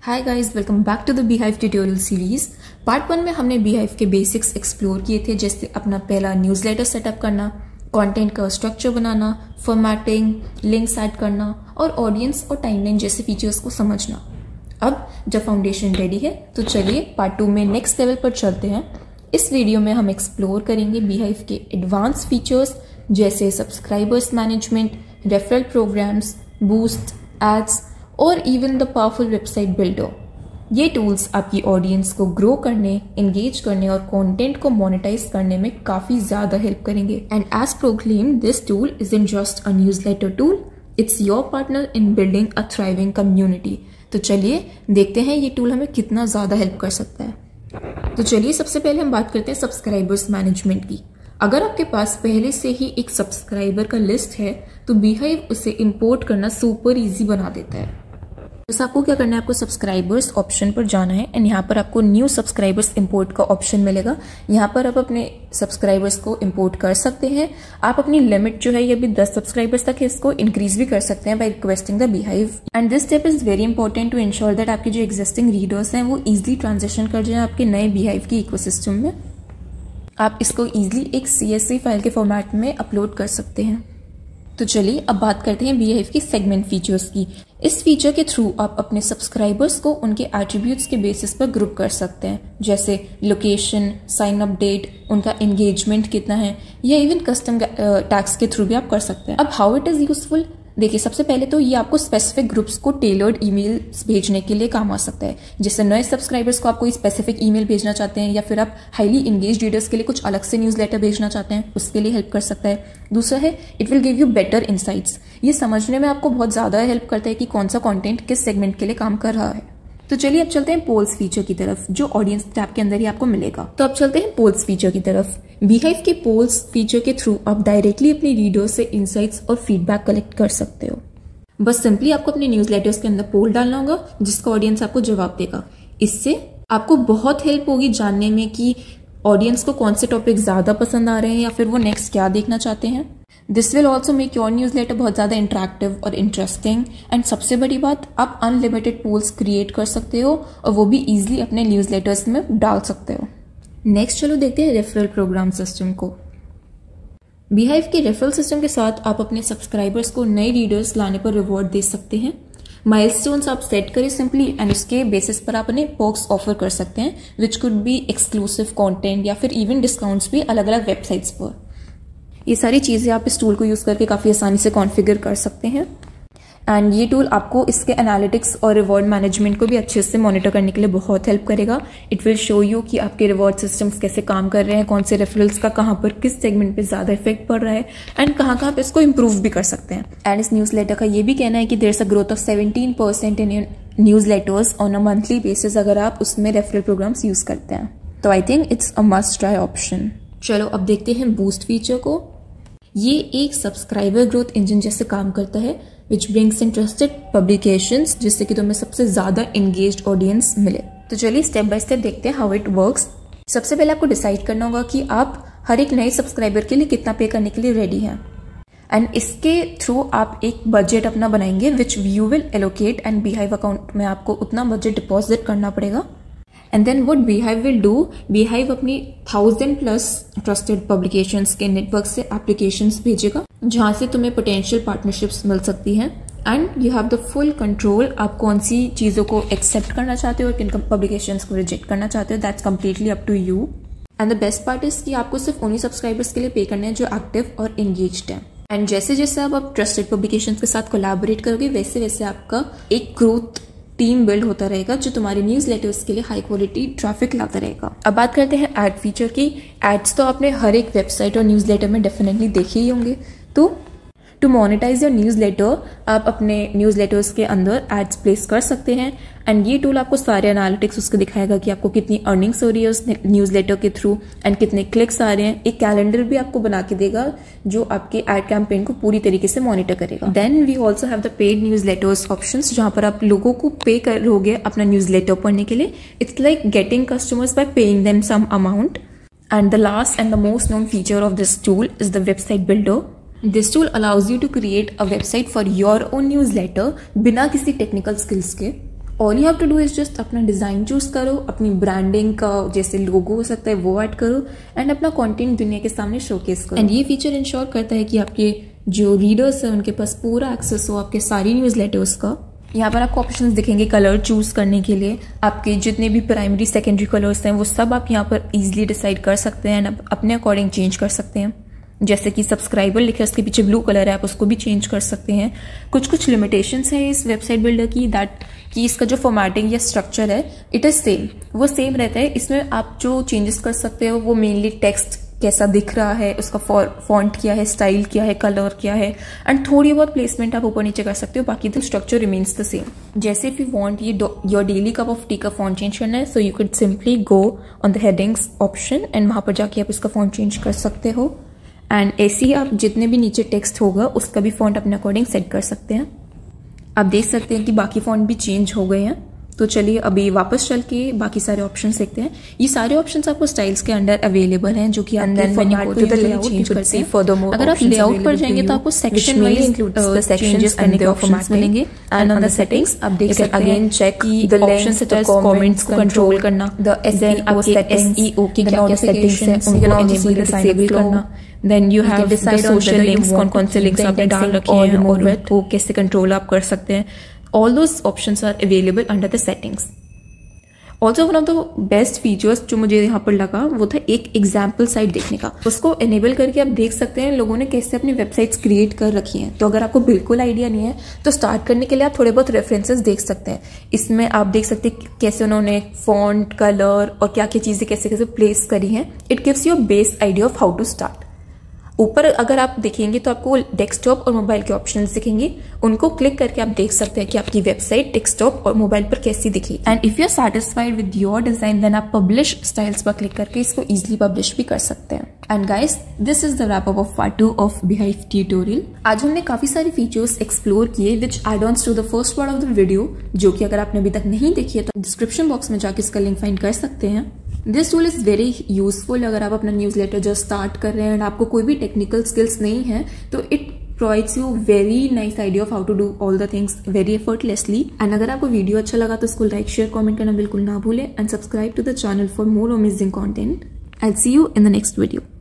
Hi guys, welcome back to the Beehive tutorial series. Part 1 में हमने beehive के basics explore किए थे, जैसे अपना पहला न्यूज़लेटर सेटअप करना, कंटेंट का स्ट्रक्चर बनाना, फॉर्मेटिंग, लिंक्स ऐड करना और ऑडियंस और टाइमलाइन जैसे फीचर्स को समझना। अब जब फाउंडेशन रेडी है तो चलिए पार्ट 2 में नेक्स्ट लेवल पर चलते हैं। इस वीडियो में हम एक्सप्लोर करेंगे बीहाइव के एडवांस फीचर्स जैसे subscribers management, referral programmes, boost, ads और even the powerful website builder. ये टूल्स आपकी ऑडियंस को ग्रो करने, एंगेज करने और कंटेंट को मोनेटाइज करने में काफी ज्यादा हेल्प करेंगे। And as proclaim, this tool isn't just a newsletter tool, it's your partner in building a thriving community. तो चलिए देखते हैं ये टूल हमें कितना ज्यादा हेल्प कर सकता है। तो चलिए सबसे पहले हम बात करते हैं सब्सक्राइबर्स मैनेजमेंट की। अगर आपके पास पहले से ही एक सब्सक्राइबर का लिस्ट है तो बीहाइव उसे इंपोर्ट करना सुपर इजी बना देता है। बस आपको क्या करना है, आपको सब्सक्राइबर्स ऑप्शन पर जाना है एंड यहाँ पर आपको न्यू सब्सक्राइबर्स इंपोर्ट का ऑप्शन मिलेगा। यहाँ पर आप अपने सब्सक्राइबर्स को इंपोर्ट कर सकते हैं। आप अपनी लिमिट जो है ये भी 10 सब्सक्राइबर्स तक है, इसको इंक्रीज भी कर सकते हैं by requesting the Beehive. And this step is very important to ensure that आपके जो एग्जिस्टिंग रीडर्स हैं वो इजिली ट्रांजेक्शन कर जाए आपके नए बीहाइव की इकोसिस्टम में। आप इसको इजिली एक CSV फाइल के फॉर्मेट में अपलोड कर सकते हैं। तो चलिए अब बात करते हैं बीहाइव की सेगमेंट फीचर्स की। इस फीचर के थ्रू आप अपने सब्सक्राइबर्स को उनके एट्रीब्यूट्स के बेसिस पर ग्रुप कर सकते हैं, जैसे लोकेशन, साइन अप डेट, उनका एंगेजमेंट कितना है, या इवन कस्टम टैग्स के थ्रू भी आप कर सकते हैं। अब हाउ इट इज यूजफुल, देखिए सबसे पहले तो ये आपको स्पेसिफिक ग्रुप्स को टेलर्ड ईमेल्स भेजने के लिए काम आ सकता है। जैसे नए सब्सक्राइबर्स को आप कोई स्पेसिफिक ईमेल भेजना चाहते हैं, या फिर आप हाईली इंगेज्ड रीडर्स के लिए कुछ अलग से न्यूज़लेटर भेजना चाहते हैं, उसके लिए हेल्प कर सकता है। दूसरा है it will give you better insights. ये समझने में आपको बहुत ज्यादा हेल्प करता है कि कौन सा कॉन्टेंट किस सेगमेंट के लिए काम कर रहा है। तो चलिए अब चलते हैं पोल्स फीचर की तरफ, जो ऑडियंस टैब के अंदर ही आपको मिलेगा। तो अब चलते हैं पोल्स फीचर की तरफ। बीहाइव के पोल्स फीचर के थ्रू आप डायरेक्टली अपने रीडर्स से इनसाइट्स और फीडबैक कलेक्ट कर सकते हो। बस सिंपली आपको अपने न्यूज़लेटर्स के अंदर पोल डालना होगा जिसका ऑडियंस आपको जवाब देगा। इससे आपको बहुत हेल्प होगी जानने में कि ऑडियंस को कौन से टॉपिक ज्यादा पसंद आ रहे हैं या फिर वो नेक्स्ट क्या देखना चाहते हैं। This will also make your newsletter बहुत ज्यादा इंटरेक्टिव और इंटरेस्टिंग। एंड सबसे बड़ी बात, आप अनलिमिटेड पोल्स क्रिएट कर सकते हो और वो भी इजिली अपने न्यूज़लेटर्स में डाल सकते हो। नेक्स्ट चलो देखते हैं रेफरल प्रोग्राम सिस्टम को। बीहाइव के रेफरल सिस्टम के साथ आप अपने सब्सक्राइबर्स को नए रीडर्स लाने पर रिवॉर्ड दे सकते हैं। माइलस्टोन्स आप सेट करें सिंपली एंड उसके बेसिस पर आप उन्हें पर्क्स ऑफर कर सकते हैं, which could be exclusive content या फिर इवन डिस्काउंट्स भी अलग अलग वेबसाइट्स पर। ये सारी चीजें आप इस टूल को यूज करके काफी आसानी से कॉन्फ़िगर कर सकते हैं। एंड ये टूल आपको इसके एनालिटिक्स और रिवॉर्ड मैनेजमेंट को भी अच्छे से मॉनिटर करने के लिए बहुत हेल्प करेगा। इट विल शो यू कि आपके रिवॉर्ड सिस्टम्स कैसे काम कर रहे हैं, कौन से रेफरल्स का कहाँ पर किस सेगमेंट पे ज्यादा इफेक्ट पड़ रहा है एंड कहाँ आप इसको इम्प्रूव भी कर सकते हैं। एंड इस न्यूज़लेटर का ये भी कहना है कि there is a growth of 17% in newsletters on a monthly basis अगर आप उसमें रेफरल प्रोग्राम्स यूज करते हैं। तो I think it's a must try option. चलो अब देखते हैं बूस्ट फीचर को। ये एक सब्सक्राइबर ग्रोथ इंजन जैसे काम करता है, which brings interested publications, जिससे कि तुम्हें सबसे ज्यादा engaged ऑडियंस मिले। तो चलिए स्टेप बाय स्टेप देखते हैं how it works। सबसे पहले आपको डिसाइड करना होगा कि आप हर एक नए सब्सक्राइबर के लिए कितना पे करने के लिए रेडी हैं, एंड इसके थ्रू आप एक बजट अपना बनाएंगे which you will allocate, and Beehive account में आपको उतना बजट डिपॉजिट करना पड़ेगा। And then what Beehive will do, Beehive अपनी 1000+ ट्रस्टेड पब्लिकेशंस के नेटवर्क से एप्लीकेशंस भेजेगा जहां से तुम्हें पोटेंशियल पार्टनरशिप्स मिल सकती हैं। And you have the full control, आप कौन सी चीजों को एक्सेप्ट करना चाहते हो और किन पब्लिकेशंस को रिजेक्ट करना चाहते हो, that's completely up to you. And the best part is कि आपको सिर्फ उन्हीं सब्सक्राइबर्स के लिए पे करने हैं जो एक्टिव और एंगेज्ड हैं। एंड जैसे जैसे आप ट्रस्टेड पब्लिकेशंस के साथ कोलैबोरेट करोगे वैसे वैसे आपका एक ग्रोथ टीम बिल्ड होता रहेगा जो तुम्हारे न्यूज़लेटर्स के लिए हाई क्वालिटी ट्रैफिक लाता रहेगा। अब बात करते हैं ऐड फीचर की। एड्स तो आपने हर एक वेबसाइट और न्यूज़लेटर में डेफिनेटली देखे ही होंगे। तो टू मोनेटाइज योर न्यूज़लेटर आप अपने न्यूज़लेटर्स के अंदर एड्स प्लेस कर सकते हैं, एंड ये टूल आपको सारे एनालिटिक्स उसके दिखाएगा कि आपको कितनी अर्निंग्स हो रही है उस न्यूज़लेटर के थ्रू एंड कितने क्लिक्स आ रहे हैं। एक कैलेंडर भी आपको बना के देगा जो आपके एड कैंपेन को पूरी तरीके से मॉनिटर करेगा। Then we also have the paid newsletters options, जहां पर आप लोगों को पे करोगे अपना न्यूज़लेटर पढ़ने के लिए। It's like getting customers by paying them some amount. And the last and the most known feature of this tool is the website builder. This tool allows you to create a website for your own newsletter बिना किसी technical skills के, all you have to do is just अपना design choose करो, अपनी branding का जैसे लोगो हो सकता है वो ऐड करो एंड अपना कंटेंट दुनिया के सामने शोकेस करो। एंड ये फीचर इंश्योर करता है कि आपके जो रीडर्स हैं उनके पास पूरा एक्सेस हो आपके सारी न्यूज़लेटर्स का। यहाँ पर आपको ऑप्शंस दिखेंगे कलर चूज करने के लिए। आपके जितने भी प्राइमरी सेकेंडरी कलर्स हैं वो सब आप यहाँ पर इजीली डिसाइड कर सकते हैं एंड अपने अकॉर्डिंग चेंज कर सकते हैं। जैसे कि सब्सक्राइबर लिखे उसके पीछे ब्लू कलर है, आप उसको भी चेंज कर सकते हैं। कुछ लिमिटेशंस है इस वेबसाइट बिल्डर की दैट कि इसका जो फॉर्मेटिंग या स्ट्रक्चर है इट इज सेम, वो सेम रहता है। इसमें आप जो चेंजेस कर सकते हो वो मेनली टेक्स्ट कैसा दिख रहा है, उसका फॉन्ट क्या है, स्टाइल क्या है, कलर क्या है एंड थोड़ी बहुत प्लेसमेंट आप ऊपर नीचे कर सकते हो, बाकी the structure remains the same. जैसे इफ यू वांट ये your daily cup of T का फॉन्ट चेंज करना है so you can simply go on the headings option and वहां पर जाके आप इसका फॉन्ट चेंज कर सकते हो। एंड ऐसे ही आप जितने भी नीचे टेक्स्ट होगा उसका भी फॉन्ट अपने अकॉर्डिंग सेट कर सकते हैं। आप देख सकते हैं कि बाकी फॉन्ट भी चेंज हो गए हैं। तो चलिए अभी वापस चल के बाकी सारे ऑप्शंस देखते हैं। ये सारे ऑप्शंस आपको स्टाइल्स के अंडर अवेलेबल हैं जो कि आप अगर आप लेआउट पर जाएंगे तो आपको सेक्शन वाइज चेंजेस करने के ऑप्शंस मिलेंगे। एंड ऑन द सेटिंग्स आप देख सकते हैं again check the options such as comments को कंट्रोल करना, द एसईओ की क्या सेटिंग्स हैं उनको इनेबल डिसेबल करना। Then you have decide social links, कौन से लिंक्स आपने डाल रखे हैं और वो कैसे कंट्रोल आप कर सकते हैं। All those options are available under the settings. Also one of the best features जो मुझे यहाँ पर लगा वो था एक एग्जाम्पल साइट देखने का। उसको एनेबल करके आप देख सकते हैं लोगों ने कैसे अपनी वेबसाइट्स क्रिएट कर रखी हैं। तो अगर आपको बिल्कुल आइडिया नहीं है तो स्टार्ट करने के लिए आप थोड़े बहुत रेफरेंसेस देख सकते हैं। इसमें आप देख सकते हैं कैसे उन्होंने फॉन्ट, कलर और क्या क्या चीज़ें कैसे कैसे प्लेस करी हैं। It gives you a base idea of how to start. ऊपर अगर आप देखेंगे तो आपको डेस्कटॉप और मोबाइल के ऑप्शंस दिखेंगे, उनको क्लिक करके आप देख सकते हैं कि आपकी वेबसाइट डेस्कटॉप और मोबाइल पर कैसी दिखेगी। And if you are satisfied with your design then आप पब्लिश स्टाइल्स पर क्लिक करके इसको इजीली पब्लिश भी कर सकते हैं। And guys this is the wrap up of part 2 ऑफ Beehive ट्यूटोरियल। आज हमने काफी सारे फीचर्स एक्सप्लोर किए which add ons to the first part of the video, जो कि अगर आपने अभी तक नहीं देखी है तो डिस्क्रिप्शन बॉक्स में जाकर इसका लिंक फाइंड कर सकते हैं। This tool is very useful अगर आप अपना न्यूज़लेटर जस्ट स्टार्ट कर रहे हैं एंड आपको कोई भी टेक्निकल स्किल्स नहीं है तो it provides you very nice idea of how to do all the things very effortlessly. And अगर आपको वीडियो अच्छा लगा तो इसको लाइक शेयर कमेंट करना बिल्कुल ना भूलें and subscribe to the channel for more amazing content. I'll see you in the next video.